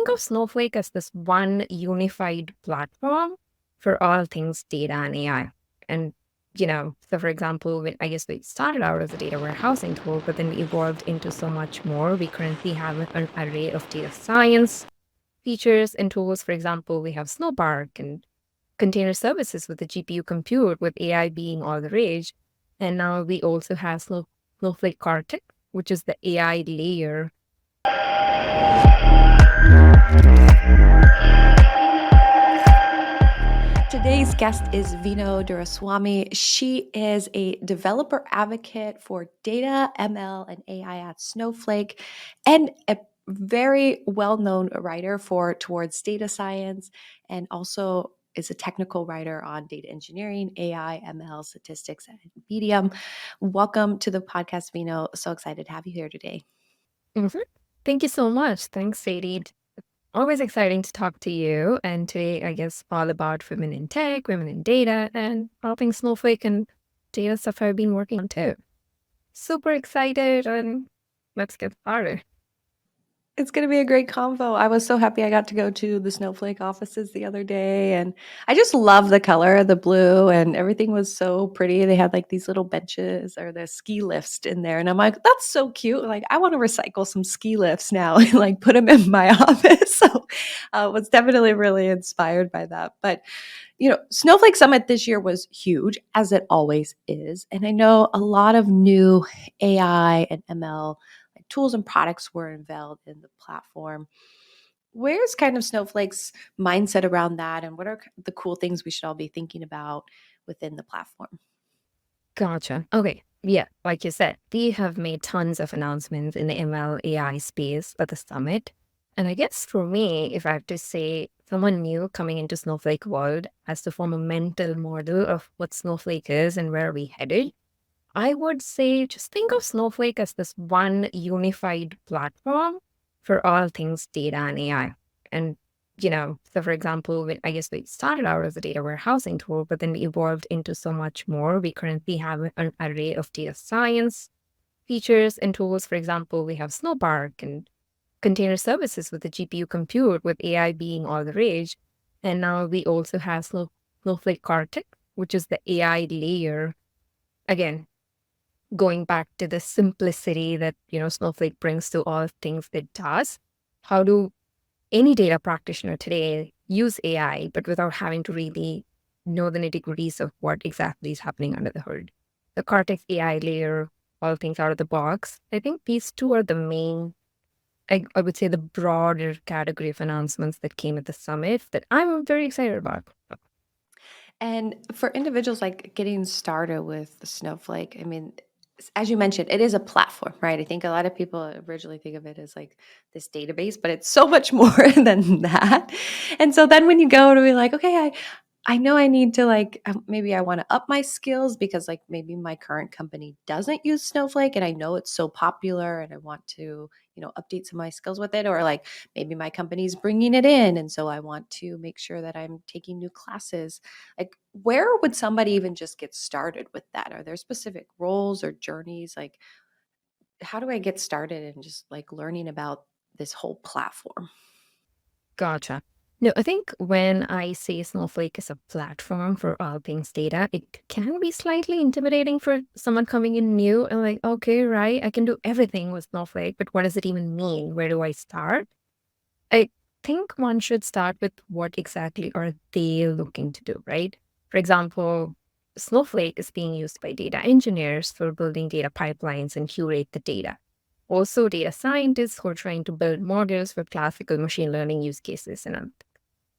think of Snowflake as this one unified platform for all things data and AI. And, so for example, I guess we started out as a data warehousing tool, but then we evolved into so much more. We currently have an array of data science features and tools. For example, we have Snowpark and container services with the GPU compute, with AI being all the rage. And now we also have Snowflake Cortex, which is the AI layer. Today's guest is Vino Duraswamy. She is a developer advocate for data, ML, and AI at Snowflake, and a very well-known writer towards data science, and also is a technical writer on data engineering, AI, ML, statistics, and Medium. Welcome to the podcast, Vino. So excited to have you here today. Mhm. Thank you so much. Thanks, Sadie. Always exciting to talk to you. And today, I guess, all about women in tech, women in data, and all things Snowflake and data stuff I've been working on too. Super excited, and let's get started. It's going to be a great convo. I was so happy I got to go to the Snowflake offices the other day. And I just love the color, the blue, and everything was so pretty. They had like these little benches or the ski lifts in there. And I'm like, that's so cute. Like, I want to recycle some ski lifts now and like put them in my office. So I was definitely really inspired by that. But Snowflake Summit this year was huge, as it always is. And I know a lot of new AI and ML tools and products were unveiled in the platform. Where's kind of Snowflake's mindset around that? And what are the cool things we should all be thinking about within the platform? Gotcha. Okay. Yeah, like you said, we have made tons of announcements in the ML AI space at the summit. And I guess for me, if I have to say someone new coming into Snowflake world has to form a mental model of what Snowflake is and where we headed, I would say just think of Snowflake as this one unified platform for all things data and AI. And, so for example, I guess we started out as a data warehousing tool, but then we evolved into so much more. We currently have an array of data science features and tools. For example, we have Snowpark and container services with the GPU compute, with AI being all the rage. And now we also have Snowflake Cortex, which is the AI layer. Again, going back to the simplicity that, Snowflake brings to all things it does. How do any data practitioner today use AI, but without having to really know the nitty-gritties of what exactly is happening under the hood? The Cortex AI layer, all things out of the box. I think these two are the main, I would say, the broader category of announcements that came at the summit that I'm very excited about. And for individuals like getting started with Snowflake, I mean, as you mentioned, it is a platform, right? I think a lot of people originally think of it as like this database, but it's so much more than that. And so then when you go to be like, okay, I know I need to like maybe I want to up my skills because like maybe my current company doesn't use Snowflake and I know it's so popular and I want to, update some of my skills with it, or like maybe my company's bringing it in and so I want to make sure that I'm taking new classes. Like where would somebody even just get started with that? Are there specific roles or journeys? Like how do I get started in just like learning about this whole platform? Gotcha. No, I think when I say Snowflake is a platform for all things data, it can be slightly intimidating for someone coming in new and like, okay, right, I can do everything with Snowflake, but what does it even mean? Where do I start? I think one should start with what exactly are they looking to do, right? For example, Snowflake is being used by data engineers for building data pipelines and curate the data. Also, data scientists who are trying to build models for classical machine learning use cases.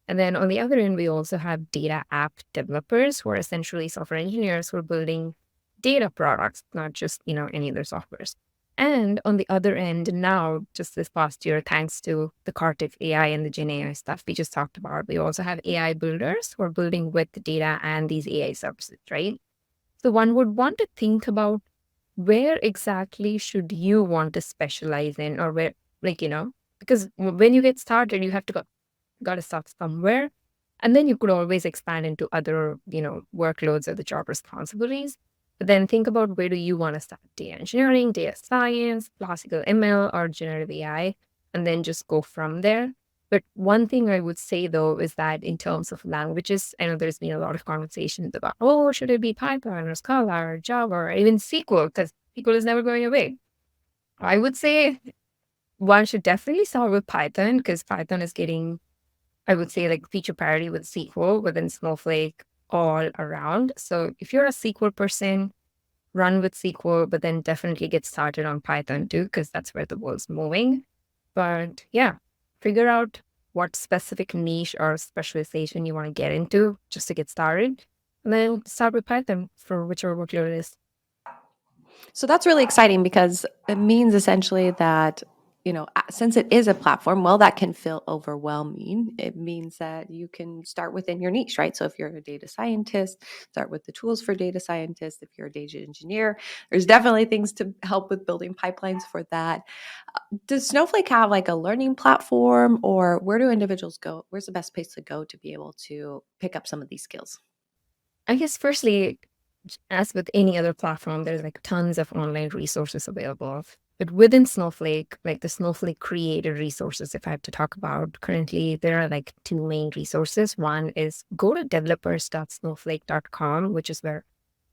And then on the other end, we also have data app developers who are essentially software engineers who are building data products, not just, any other softwares. And on the other end, now, just this past year, thanks to the Cortex AI and the Gen AI stuff we just talked about, we also have AI builders who are building with the data and these AI services, right? So one would want to think about where exactly should you want to specialize in, or where, like, because when you get started, you have to got to start somewhere. And then you could always expand into other, workloads or the job responsibilities. But then think about, where do you want to start? Data engineering, data science, classical ML, or generative AI, and then just go from there. But one thing I would say though is that in terms of languages, I know there's been a lot of conversations about, oh, should it be Python or Scala or Java or even SQL? Because SQL is never going away. I would say one should definitely start with Python because Python is getting, I would say, like feature parity with SQL within Snowflake all around. So if you're a SQL person, run with SQL, but then definitely get started on Python too, because that's where the world's moving. But yeah, figure out what specific niche or specialization you want to get into just to get started. And then start with Python for whichever workload it is. So that's really exciting because it means essentially that, since it is a platform, well, that can feel overwhelming. It means that you can start within your niche, right? So if you're a data scientist, start with the tools for data scientists. If you're a data engineer, there's definitely things to help with building pipelines for that. Does Snowflake have like a learning platform, or where do individuals go? Where's the best place to go to be able to pick up some of these skills? I guess firstly, as with any other platform, there's like tons of online resources available. But within Snowflake, like the Snowflake created resources, if I have to talk about currently, there are like two main resources. One is go to developers.snowflake.com, which is where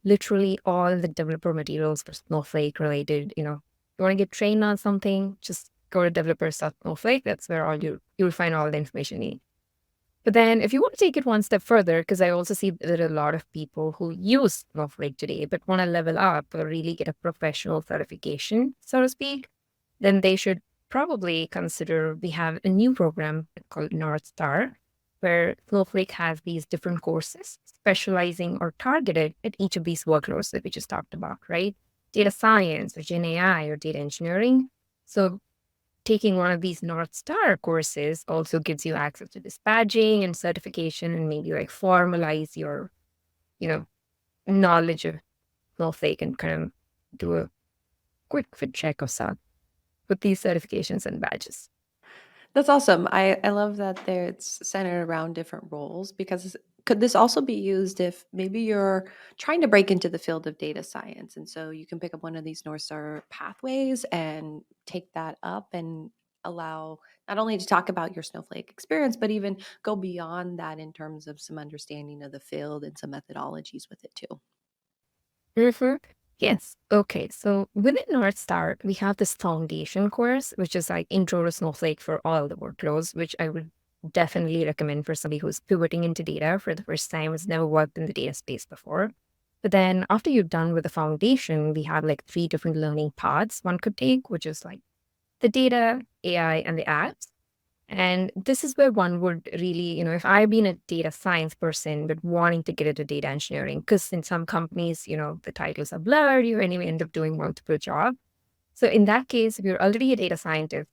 literally all the developer materials for Snowflake related, you want to get trained on something, just go to developers.snowflake. That's where you'll find all the information you need. But then if you want to take it one step further, because I also see that a lot of people who use Snowflake today, but want to level up or really get a professional certification, so to speak, then they should probably consider we have a new program called North Star, where Snowflake has these different courses specializing or targeted at each of these workloads that we just talked about, right? Data science or Gen AI or data engineering. So taking one of these North Star courses also gives you access to this badging and certification and maybe like formalize your, you know, knowledge of Snowflake and kind of do a quick fit check of some with these certifications and badges. That's awesome. I love that there it's centered around different roles because could this also be used if maybe you're trying to break into the field of data science and so you can pick up one of these North Star pathways and take that up and allow not only to talk about your Snowflake experience, but even go beyond that in terms of some understanding of the field and some methodologies with it too. Mhm. Yes. Okay. So within North Star, we have this foundation course, which is like intro to Snowflake for all the workloads, which I would definitely recommend for somebody who's pivoting into data for the first time, has never worked in the data space before. But then after you're done with the foundation, we have like three different learning paths one could take, which is like the data, AI, and the apps. And this is where one would really, if I've been a data science person, but wanting to get into data engineering, because in some companies, the titles are blurred, you anyway end up doing multiple jobs. So in that case, if you're already a data scientist,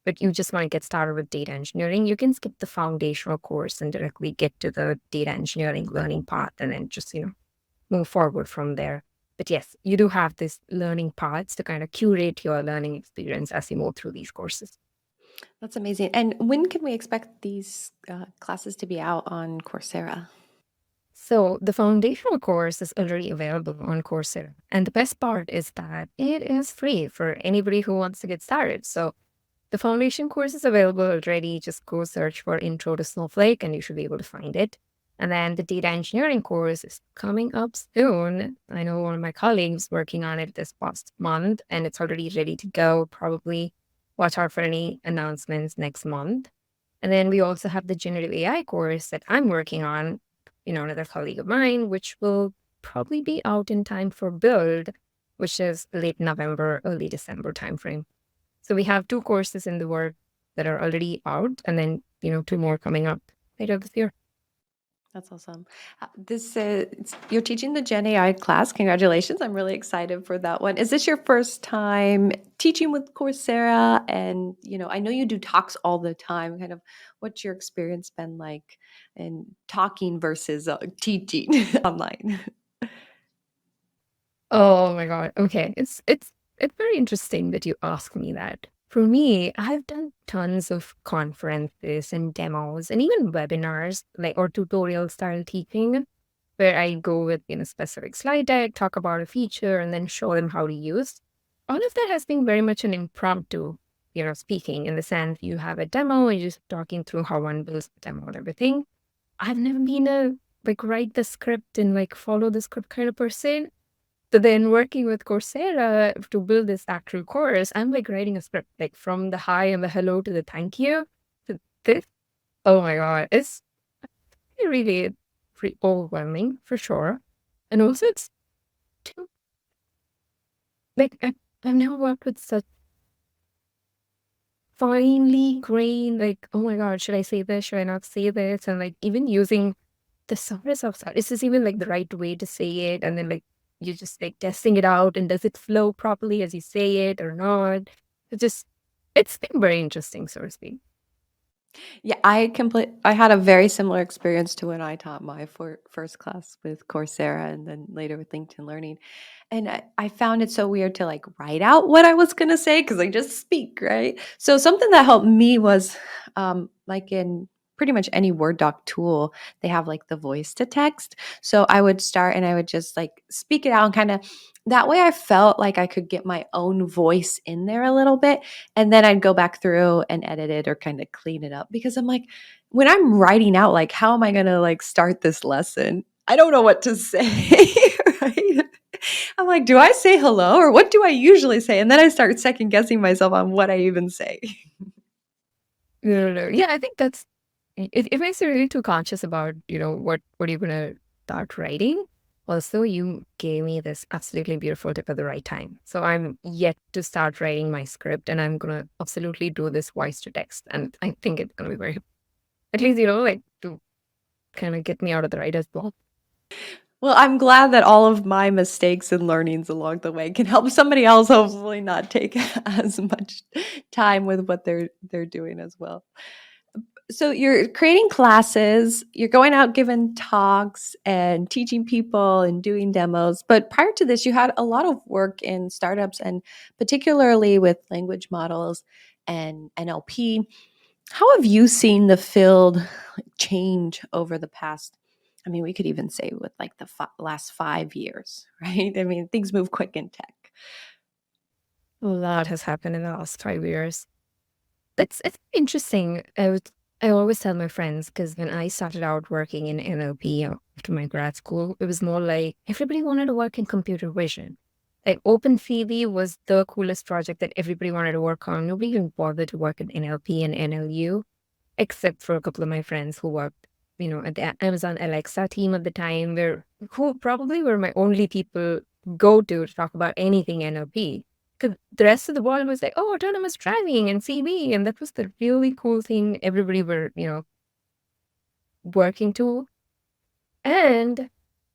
but you just want to get started with data engineering, you can skip the foundational course and directly get to the data engineering learning path and then just, move forward from there. But yes, you do have this learning paths to kind of curate your learning experience as you move through these courses. That's amazing. And when can we expect these classes to be out on Coursera? So the foundational course is already available on Coursera. And the best part is that it is free for anybody who wants to get started. So the foundation course is available already. Just go search for Intro to Snowflake and you should be able to find it. And then the data engineering course is coming up soon. I know one of my colleagues working on it this past month and it's already ready to go. Probably watch out for any announcements next month. And then we also have the generative AI course that I'm working on, another colleague of mine, which will probably be out in time for build, which is late November, early December timeframe. So we have two courses in the work that are already out, and then, two more coming up later this year. That's awesome. You're teaching the Gen AI class. Congratulations. I'm really excited for that one. Is this your first time teaching with Coursera? And, I know you do talks all the time. Kind of what's your experience been like in talking versus teaching online? Oh my God. Okay. It's very interesting that you ask me that. For me, I've done tons of conferences and demos and even webinars, like or tutorial style teaching, where I go with, specific slide deck, talk about a feature, and then show them how to use. All of that has been very much an impromptu. speaking in the sense you have a demo and you're just talking through how one builds the demo and everything. I've never been a like write the script and like follow the script kind of person. So then working with Coursera to build this actual course, I'm like writing a script like from the hi and the hello to the thank you to this. Oh my God. It's really pretty overwhelming for sure. And also it's too like I've never worked with such finely grained, like, oh my God, should I say this? Should I not say this? And like even using the thesaurus of is this even like the right way to say it? And then like you're just like testing it out and does it flow properly as you say it or not? It's been very interesting, so to speak. Yeah, I had a very similar experience to when I taught my first class with Coursera and then later with LinkedIn Learning. And I found it so weird to like write out what I was going to say because I just speak, right? So something that helped me was like in pretty much any Word doc tool, they have like the voice to text. So I would start and I would just like speak it out and kind of that way I felt like I could get my own voice in there a little bit. And then I'd go back through and edit it or kind of clean it up because I'm like, when I'm writing out, like, how am I going to like start this lesson? I don't know what to say, right? I'm like, do I say hello or what do I usually say? And then I start second guessing myself on what I even say. No, no, no. Yeah, I think it makes you really too conscious about, what you're gonna start writing. Also, you gave me this absolutely beautiful tip at the right time. So I'm yet to start writing my script and I'm gonna absolutely do this voice to text. And I think it's gonna be very at least, like to kind of get me out of the writer's block. Well, I'm glad that all of my mistakes and learnings along the way can help somebody else hopefully not take as much time with what they're doing as well. So you're creating classes, you're going out giving talks and teaching people and doing demos. But prior to this, you had a lot of work in startups and particularly with language models and NLP. How have you seen the field change over the past? I mean, we could even say with like the last 5 years, right? I mean, things move quick in tech. A lot has happened in the last 5 years. It's interesting. I always tell my friends because when I started out working in NLP after my grad school, it was more like everybody wanted to work in computer vision. Like OpenFeely was the coolest project that everybody wanted to work on. Nobody even bothered to work in NLP and NLU, except for a couple of my friends who worked, at the Amazon Alexa team at the time, who probably were my only people to talk about anything NLP. Because the rest of the world was like, oh, autonomous driving and CV. And that was the really cool thing everybody were, working to. And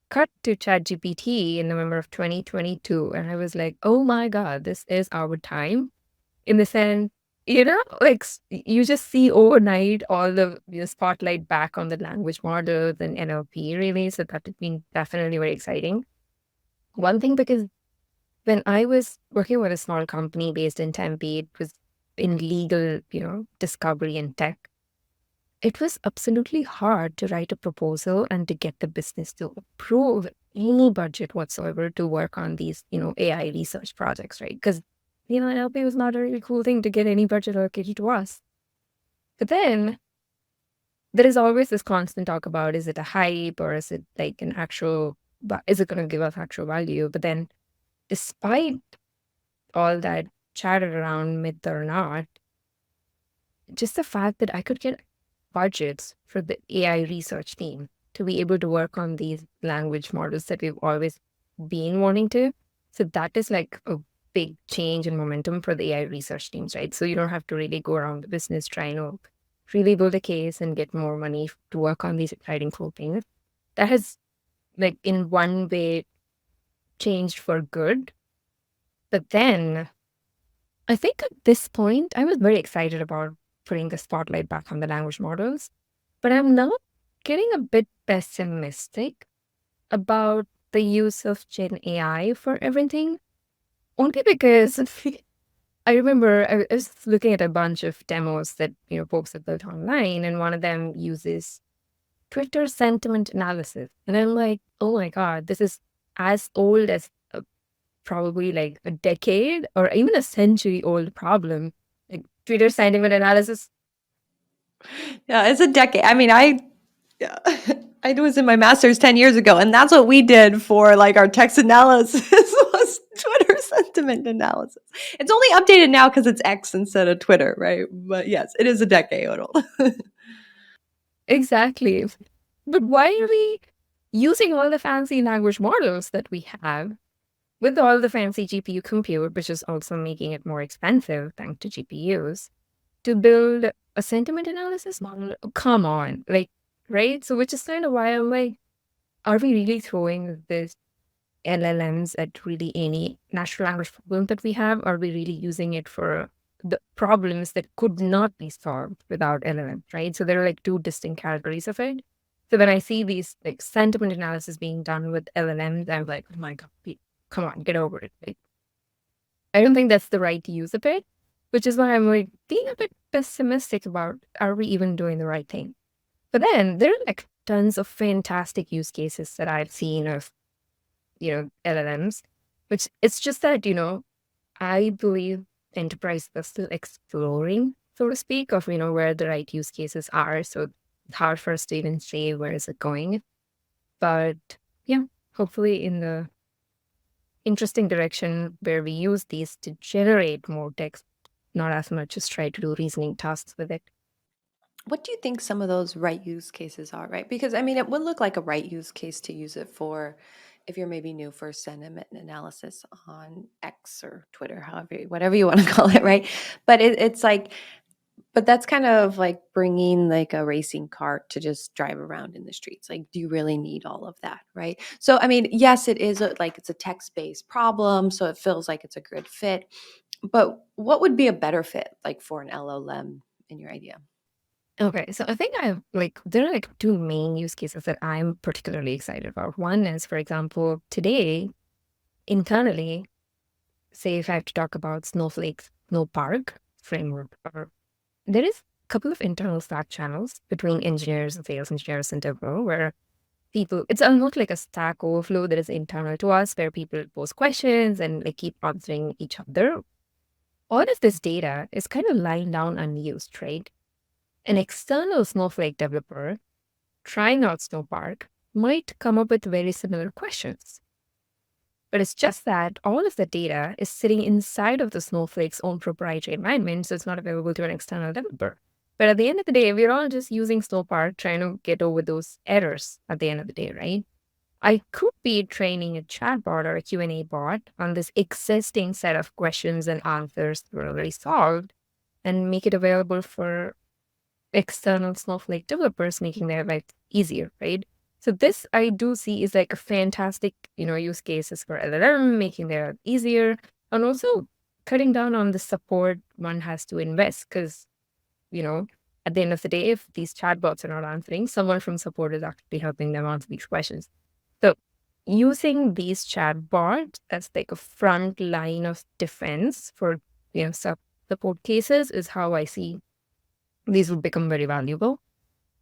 cut to ChatGPT in November of 2022. And I was like, oh my God, this is our time. In the sense, like you just see overnight all the spotlight back on the language models and NLP really. So that has been definitely very exciting. One thing, because when I was working with a small company based in Tempe, it was in legal, discovery and tech. It was absolutely hard to write a proposal and to get the business to approve any budget whatsoever to work on these, AI research projects, right? Because, NLP was not a really cool thing to get any budget allocated to us. But then there is always this constant talk about, is it a hype or is it like an actual, is it going to give us actual value? But then despite all that chatter around myth or not, just the fact that I could get budgets for the AI research team to be able to work on these language models that we've always been wanting to. So that is like a big change in momentum for the AI research teams, right? So you don't have to really go around the business trying to really build a case and get more money to work on these exciting cool things. That has like in one way changed for good. But then I think at this point, I was very excited about putting the spotlight back on the language models, but I'm now getting a bit pessimistic about the use of Gen AI for everything, only because I remember I was looking at a bunch of demos that, folks have built online, and one of them uses Twitter sentiment analysis. And I'm like, oh my God, this is as old as probably like a decade or even a century old problem. Like Twitter sentiment analysis. Yeah, it's a decade. I mean, yeah, I was in my master's 10 years ago, and that's what we did for like our text analysis was Twitter sentiment analysis. It's only updated now because it's X instead of Twitter, right? But yes, it is a decade old. Exactly. But why are we using all the fancy language models that we have with all the fancy GPU compute, which is also making it more expensive thanks to GPUs, to build a sentiment analysis model? Oh, come on. Like, right? So, which is kind of why I'm like, are we really throwing this LLMs at really any natural language problem that we have? Are we really using it for the problems that could not be solved without LLMs, right? So there are like two distinct categories of it. So when I see these like sentiment analysis being done with LLMs, I'm like, oh my God, come on, get over it. Like, I don't think that's the right use of it, which is why I'm like being a bit pessimistic about are we even doing the right thing? But then there are like tons of fantastic use cases that I've seen of LLMs, which it's just that, I believe enterprises are still exploring, so to speak, of, where the right use cases are. So it's hard for us to even say where is it going. But yeah, hopefully in the interesting direction where we use these to generate more text, not as much as try to do reasoning tasks with it. What do you think some of those right use cases are, right? Because I mean, it would look like a right use case to use it for if you're maybe new for sentiment analysis on X or Twitter, however, whatever you want to call it, right? But it's like, but that's kind of like bringing like a racing cart to just drive around in the streets. Like, do you really need all of that, right? So, I mean, yes, it is like it's a text-based problem, so it feels like it's a good fit. But what would be a better fit, like for an LLM in your idea? Okay, so I think there are like two main use cases that I'm particularly excited about. One is, for example, today internally, say if I have to talk about Snowflake's Snowpark framework, or there is a couple of internal Slack channels between engineers and sales engineers and developer where it's almost like a Stack Overflow that is internal to us, where people post questions and like keep answering each other. All of this data is kind of lying down unused, right? An external Snowflake developer trying out Snowpark might come up with very similar questions. But it's just that all of the data is sitting inside of the Snowflake's own proprietary environment, so it's not available to an external developer. But at the end of the day, we're all just using Snowpark trying to get over those errors at the end of the day, right? I could be training a chatbot or a Q&A bot on this existing set of questions and answers that were already solved and make it available for external Snowflake developers, making their life easier, right? So this I do see is like a fantastic, use cases for LLM, making their life easier, and also cutting down on the support one has to invest. Because, you know, at the end of the day, if these chatbots are not answering, someone from support is actually helping them answer these questions. So using these chatbots as like a front line of defense for, support cases is how I see these would become very valuable.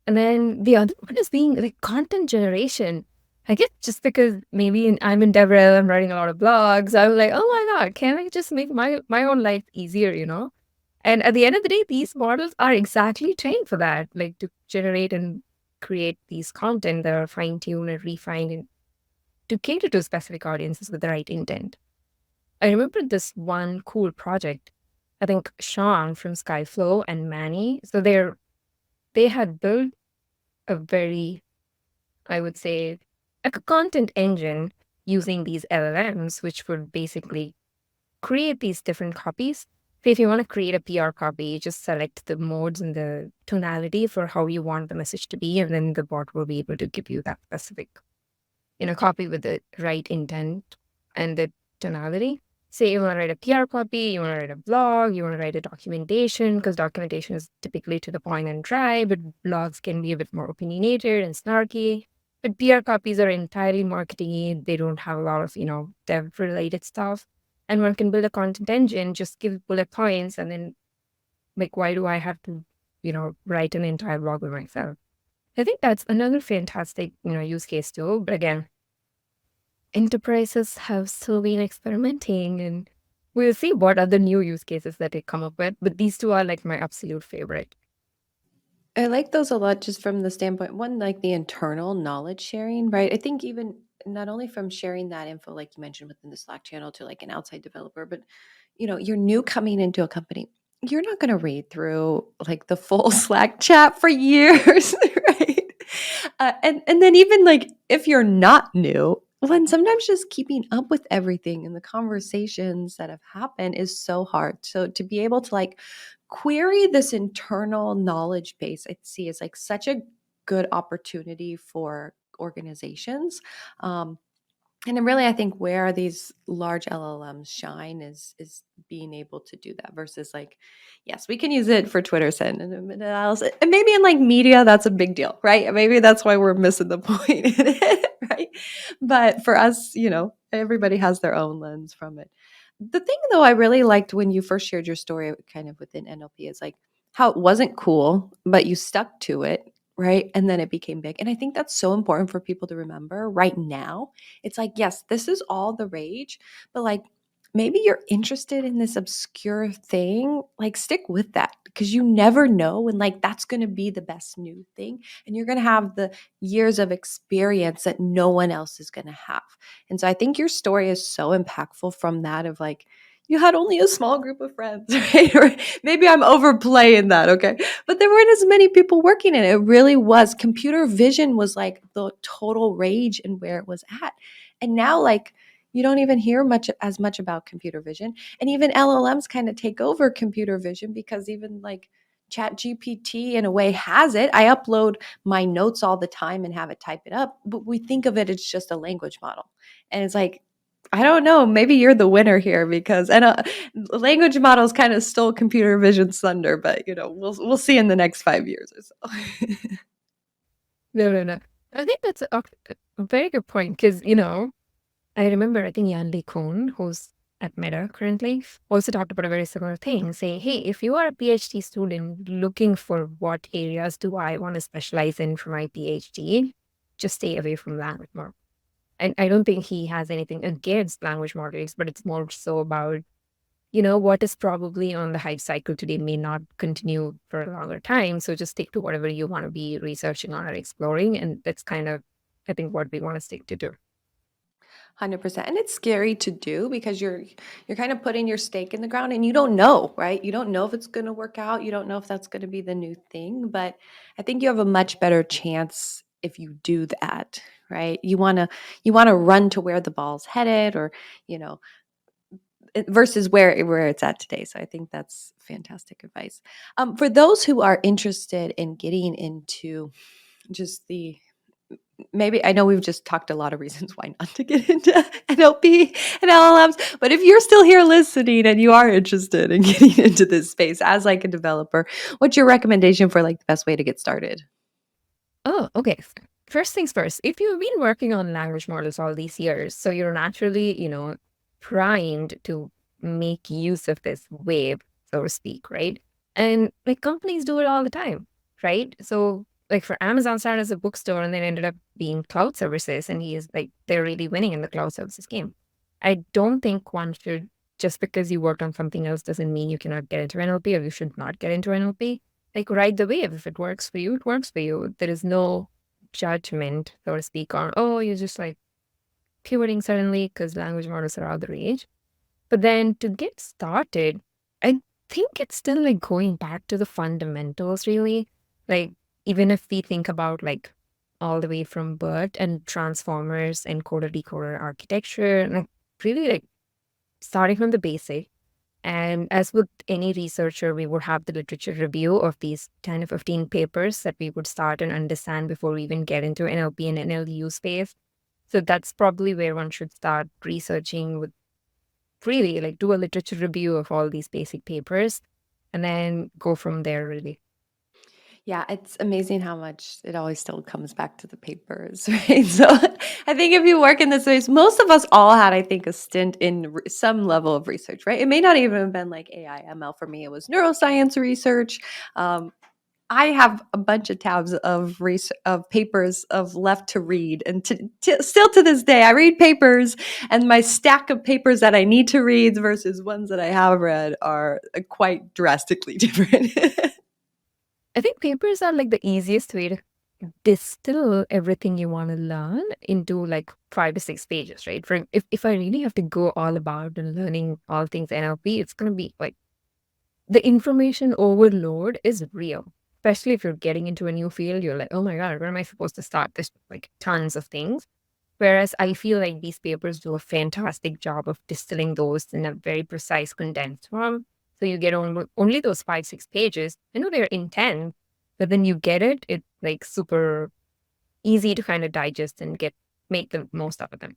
And then the other one is being like content generation. I guess just because I'm in DevRel, I'm writing a lot of blogs. I'm like, oh my God, can I just make my own life easier? And at the end of the day, these models are exactly trained for that, like to generate and create these content that are fine-tuned and refined and to cater to specific audiences with the right intent. I remember this one cool project. I think Sean from Skyflow and Manny. So they had built a very, I would say, like a content engine using these LLMs, which would basically create these different copies. So if you want to create a PR copy, you just select the modes and the tonality for how you want the message to be, and then the bot will be able to give you that specific, copy with the right intent and the tonality. Say you want to write a PR copy, you want to write a blog, you want to write a documentation, because documentation is typically to the point and dry, but blogs can be a bit more opinionated and snarky. But PR copies are entirely marketing. They don't have a lot of, dev related stuff. And one can build a content engine, just give bullet points, and then like, why do I have to, write an entire blog by myself? I think that's another fantastic, use case too. But again, enterprises have still been experimenting and We'll see what other new use cases that they come up with, but these two are like my absolute favorite. I like those a lot just from the standpoint, one, like the internal knowledge sharing, right? I think even not only from sharing that info, like you mentioned within the Slack channel to like an outside developer, but you're new coming into a company. You're not going to read through like the full Slack chat for years, right? And then even like if you're not new, then sometimes just keeping up with everything and the conversations that have happened is so hard. So to be able to like query this internal knowledge base, I see is like such a good opportunity for organizations. Um, and then really, I think where these large LLMs shine is being able to do that versus like, yes, we can use it for Twitter send and else. And maybe in like media, that's a big deal, right? Maybe that's why we're missing the point in it, right? But for us, everybody has their own lens from it. The thing though, I really liked when you first shared your story kind of within NLP is like how it wasn't cool, but you stuck to it, right? And then it became big. And I think that's so important for people to remember right now. It's like, yes, this is all the rage, but like maybe you're interested in this obscure thing, like stick with that because you never know when like that's going to be the best new thing and you're going to have the years of experience that no one else is going to have. And so I think your story is so impactful from that of like you had only a small group of friends, right? Or maybe I'm overplaying that, okay? But there weren't as many people working in it. It really was. Computer vision was like the total rage and where it was at. And now, like, you don't even hear much about computer vision. And even LLMs kind of take over computer vision because even like Chat GPT in a way has it. I upload my notes all the time and have it type it up, but we think of it as just a language model. And it's like, I don't know. Maybe you're the winner here because and language models kind of stole computer vision's thunder, but we'll see in the next 5 years or so. No, no, no. I think that's a very good point because, I remember, I think Yan Lee Kuhn, who's at Meta currently, also talked about a very similar thing, saying, hey, if you are a PhD student looking for what areas do I want to specialize in for my PhD, just stay away from language models. And I don't think he has anything against language models, but it's more so about, what is probably on the hype cycle today may not continue for a longer time. So just stick to whatever you want to be researching on or exploring. And that's kind of, I think, what we want to stick to do. 100%. And it's scary to do because you're kind of putting your stake in the ground and you don't know, right? You don't know if it's going to work out. You don't know if that's going to be the new thing, but I think you have a much better chance if you do that, right? You want to run to where the ball's headed or, you know, versus where it's at today. So I think that's fantastic advice. For those who are interested in getting into just the maybe I know we've just talked a lot of reasons why not to get into NLP and LLMs, but if you're still here listening and you are interested in getting into this space as like a developer, what's your recommendation for like the best way to get started? Oh, okay. First things first, if you've been working on language models all these years, so you're naturally, primed to make use of this wave, so to speak, right? And like companies do it all the time, right? So like for Amazon started as a bookstore and then ended up being cloud services, and they're really winning in the cloud services game. I don't think one should, just because you worked on something else doesn't mean you cannot get into NLP or you should not get into NLP. Like ride the wave. If it works for you, it works for you. There is no judgment, so to speak, on, oh, you're just like pivoting suddenly because language models are all the rage. But then to get started, I think it's still like going back to the fundamentals, really. Like, even if we think about like all the way from BERT and transformers, encoder decoder architecture, and like really like starting from the basic. And as with any researcher, we would have the literature review of these 10 to 15 papers that we would start and understand before we even get into NLP and NLU space. So that's probably where one should start researching with really like do a literature review of all these basic papers and then go from there, really. Yeah, it's amazing how much it always still comes back to the papers, right? So I think if you work in this space, most of us all had, I think, a stint in some level of research, right? It may not even have been like AI, ML. For me, it was neuroscience research. Um, I have a bunch of tabs of papers of left to read, and still to this day, I read papers, and my stack of papers that I need to read versus ones that I have read are quite drastically different. I think papers are like the easiest way to distill everything you want to learn into like 5 to 6 pages, right? For if I really have to go all about and learning all things NLP, it's gonna be like the information overload is real. Especially if you're getting into a new field, you're like, oh my God, where am I supposed to start? There's like tons of things. Whereas I feel like these papers do a fantastic job of distilling those in a very precise, condensed form. So you get only those 5, 6 pages. I know they're intense, but then you get it. It's like super easy to kind of digest and make the most out of them.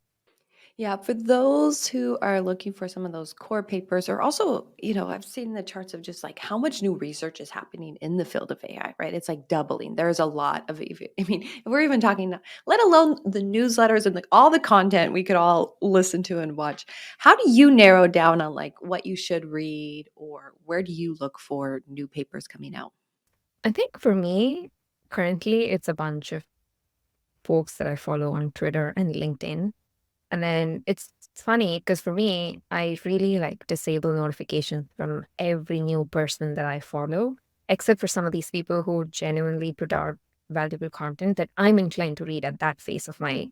Yeah, for those who are looking for some of those core papers, or also, I've seen the charts of just like how much new research is happening in the field of AI, right? It's like doubling. There's a lot of, I mean, if we're even talking, let alone the newsletters and like all the content we could all listen to and watch. How do you narrow down on like what you should read, or where do you look for new papers coming out? I think for me, currently, it's a bunch of folks that I follow on Twitter and LinkedIn. And then it's funny because for me, I really like disable notifications from every new person that I follow, except for some of these people who genuinely put out valuable content that I'm inclined to read at that phase of my,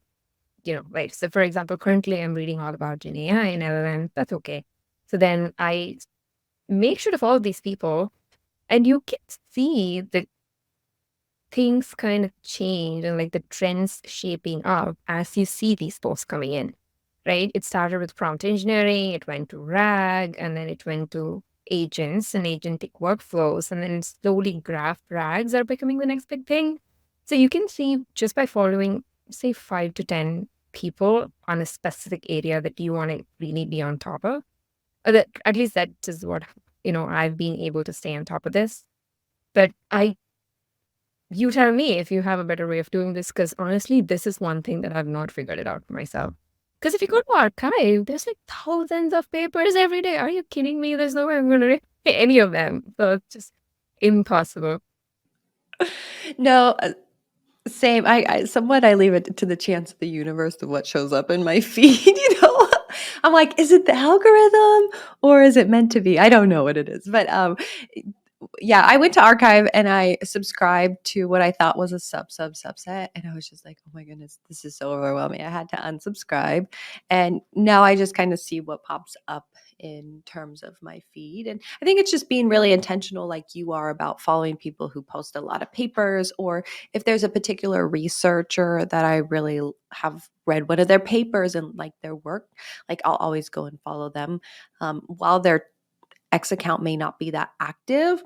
right. So for example, currently I'm reading all about Gen AI and LLM. That's okay. So then I make sure to follow these people and you can see the things kind of change and like the trends shaping up as you see these posts coming in, right? It started with prompt engineering, it went to RAG, and then it went to agents and agentic workflows, and then slowly graph RAGs are becoming the next big thing. So you can see just by following, say, 5 to 10 people on a specific area that you want to really be on top of, or that at least that is what I've been able to stay on top of this. But you tell me if you have a better way of doing this, because honestly, this is one thing that I've not figured it out for myself. Because if you go to archive, there's like thousands of papers every day. Are you kidding me? There's no way I'm going to read any of them. So it's just impossible. No, same. Somewhat I leave it to the chance of the universe of what shows up in my feed, I'm like, is it the algorithm or is it meant to be? I don't know what it is. But yeah, I went to archive and I subscribed to what I thought was a subset. And I was just like, oh my goodness, this is so overwhelming. I had to unsubscribe. And now I just kind of see what pops up in terms of my feed. And I think it's just being really intentional, like you are, about following people who post a lot of papers, or if there's a particular researcher that I really have read one of their papers and like their work, like I'll always go and follow them. While their X account may not be that active,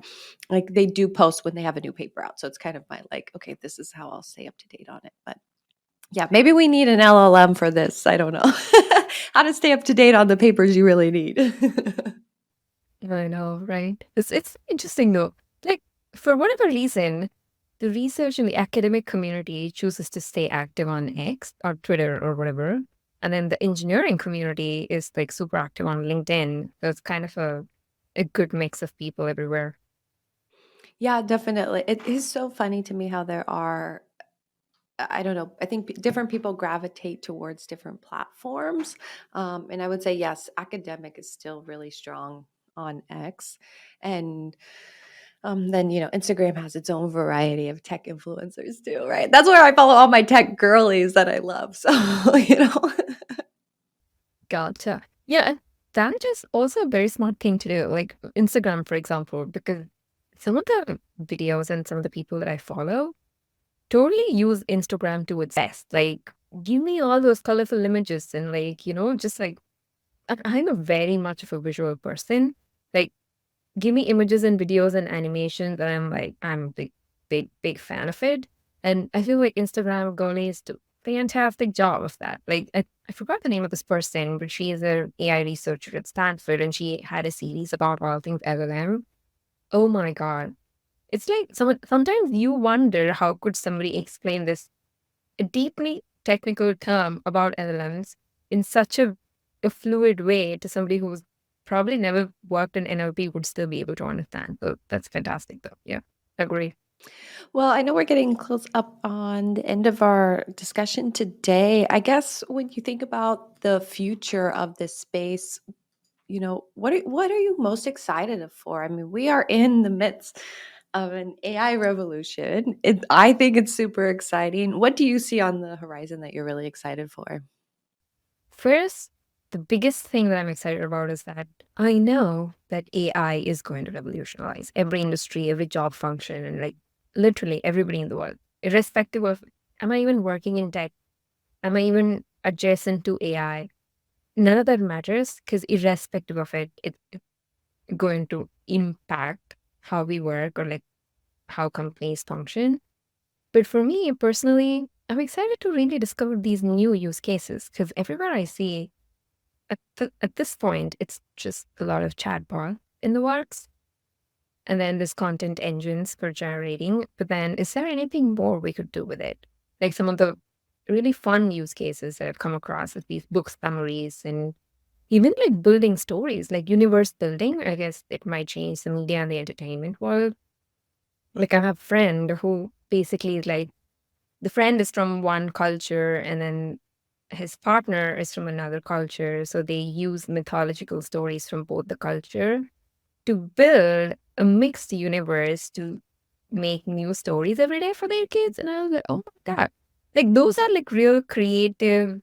like they do post when they have a new paper out. So it's kind of my like, okay, this is how I'll stay up to date on it. But yeah, maybe we need an LLM for this. I don't know. How to stay up to date on the papers you really need. I know, right? It's interesting though. Like, for whatever reason, the research in the academic community chooses to stay active on X or Twitter or whatever. And then the engineering community is like super active on LinkedIn. So it's kind of a good mix of people everywhere. Yeah, definitely. It is so funny to me how there are, I don't know, I think different people gravitate towards different platforms. And I would say, yes, academic is still really strong on X. And then, Instagram has its own variety of tech influencers too, right? That's where I follow all my tech girlies that I love. So, you know. Gotcha. Yeah, that is also a very smart thing to do. Like Instagram, for example, because some of the videos and some of the people that I follow totally use Instagram to its best. Like, give me all those colorful images and like, just like I'm a very much of a visual person. Like, give me images and videos and animations, and I'm a big, big, big fan of it. And I feel like Instagram girlies do a fantastic job of that. Like, I forgot the name of this person, but she is an AI researcher at Stanford, and she had a series about all things LLM. Oh my God. It's like sometimes you wonder how could somebody explain this a deeply technical term about LLMs in such a fluid way to somebody who's probably never worked in NLP would still be able to understand. So that's fantastic though. Yeah, agree. Well, I know we're getting close up on the end of our discussion today. I guess when you think about the future of this space, what are you most excited for? I mean, we are in the midst of an AI revolution. I think it's super exciting. What do you see on the horizon that you're really excited for? First, the biggest thing that I'm excited about is that I know that AI is going to revolutionize every industry, every job function, and like literally everybody in the world, irrespective of am I even working in tech? Am I even adjacent to AI? None of that matters because irrespective of it, it's going to impact how we work or like how companies function. But for me personally, I'm excited to really discover these new use cases because everywhere I see at this point, it's just a lot of chatbot in the works. And then there's content engines for generating. But then is there anything more we could do with it? Like some of the really fun use cases that I've come across with these book summaries and even like building stories, like universe building. I guess it might change the media and the entertainment world. Like I have a friend who basically is like the friend is from one culture and then his partner is from another culture. So they use mythological stories from both the culture to build a mixed universe to make new stories every day for their kids. And I was like, oh my God. Like those are like real creative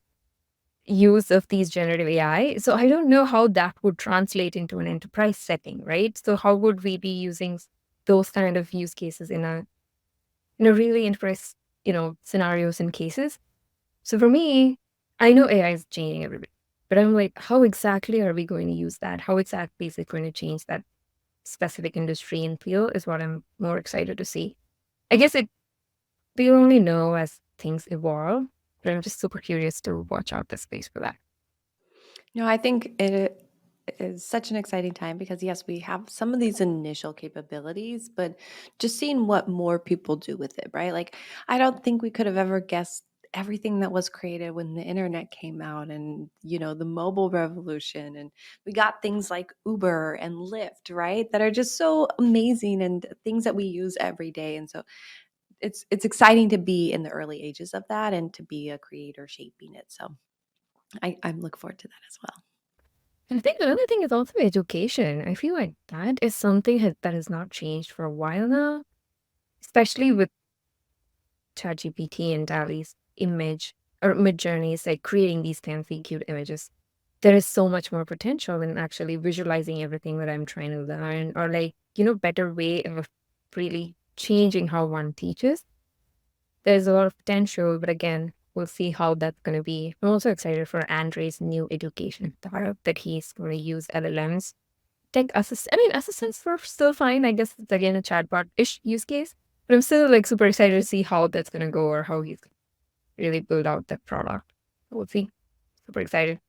use of these generative AI. So I don't know how that would translate into an enterprise setting, right? So how would we be using those kind of use cases in a really enterprise, scenarios and cases? So for me, I know AI is changing everybody, but I'm like, how exactly are we going to use that? How exactly is it going to change that specific industry and field is what I'm more excited to see. I guess we'll only know as things evolve, but I'm just super curious to watch out the space for that. No, I think it is such an exciting time because, yes, we have some of these initial capabilities, but just seeing what more people do with it, right? Like, I don't think we could have ever guessed everything that was created when the internet came out and, the mobile revolution. And we got things like Uber and Lyft, right? That are just so amazing and things that we use every day. And so it's exciting to be in the early ages of that and to be a creator shaping it. So I'm looking forward to that as well. And I think another thing is also education. I feel like that is something that has not changed for a while now, especially with ChatGPT and Dali's image or mid journeys, like creating these fancy, cute images. There is so much more potential in actually visualizing everything that I'm trying to learn, or like, better way of really changing how one teaches. There's a lot of potential, but again, we'll see how that's going to be. I'm also excited for Andre's new education startup that he's going to use LLMs. Tech assist. I mean, assistants were still fine. I guess it's again a chatbot-ish use case, but I'm still like super excited to see how that's going to go or how he's really build out that product. We'll see. Super excited.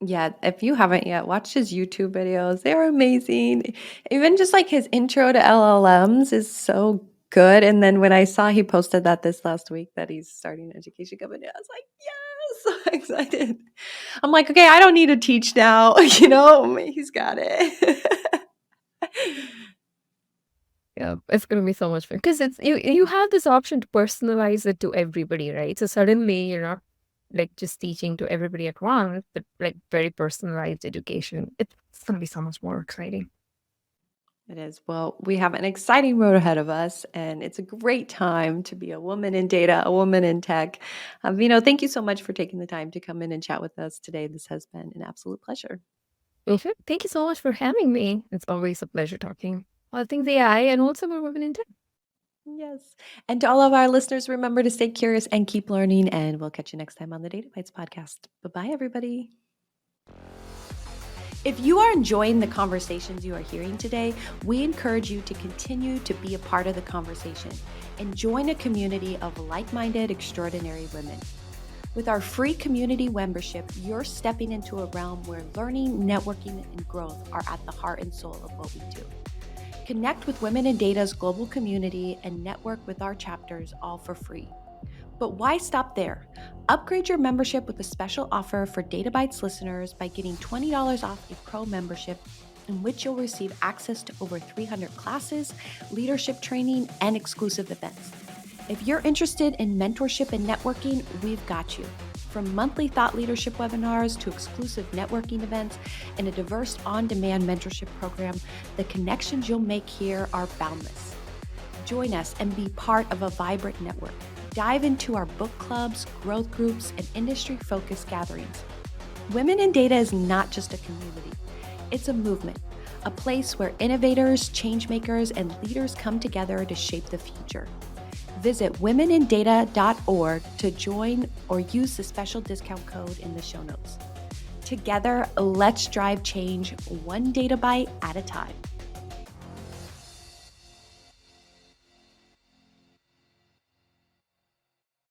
Yeah, if you haven't yet, watch his YouTube videos. They're amazing. Even just like his intro to LLMs is so good. And then when I saw he posted that this last week that he's starting an education company, I was like, yes, so excited. I'm like, okay, I don't need to teach now. He's got it. Yeah, it's gonna be so much fun because it's you have this option to personalize it to everybody, right? So suddenly you're not like just teaching to everybody at once, but like very personalized education. It's gonna be so much more exciting. It is. Well, we have an exciting road ahead of us, and it's a great time to be a woman in data, a woman in tech. Thank you so much for taking the time to come in and chat with us today. This has been an absolute pleasure. Mhm. Thank you so much for having me. It's always a pleasure talking all things AI and also about women in tech. Yes. And to all of our listeners, remember to stay curious and keep learning. And we'll catch you next time on the Data Bites podcast. Bye bye, everybody. If you are enjoying the conversations you are hearing today, we encourage you to continue to be a part of the conversation and join a community of like minded, extraordinary women. With our free community membership, you're stepping into a realm where learning, networking, and growth are at the heart and soul of what we do. Connect with Women in Data's global community and network with our chapters all for free. But why stop there? Upgrade your membership with a special offer for Data Bites listeners by getting $20 off a pro membership in which you'll receive access to over 300 classes, leadership training, and exclusive events. If you're interested in mentorship and networking, we've got you. From monthly thought leadership webinars to exclusive networking events and a diverse on-demand mentorship program, the connections you'll make here are boundless. Join us and be part of a vibrant network. Dive into our book clubs, growth groups, and industry-focused gatherings. Women in Data is not just a community. It's a movement, a place where innovators, changemakers, and leaders come together to shape the future. Visit womenindata.org to join or use the special discount code in the show notes. Together, let's drive change one data byte at a time.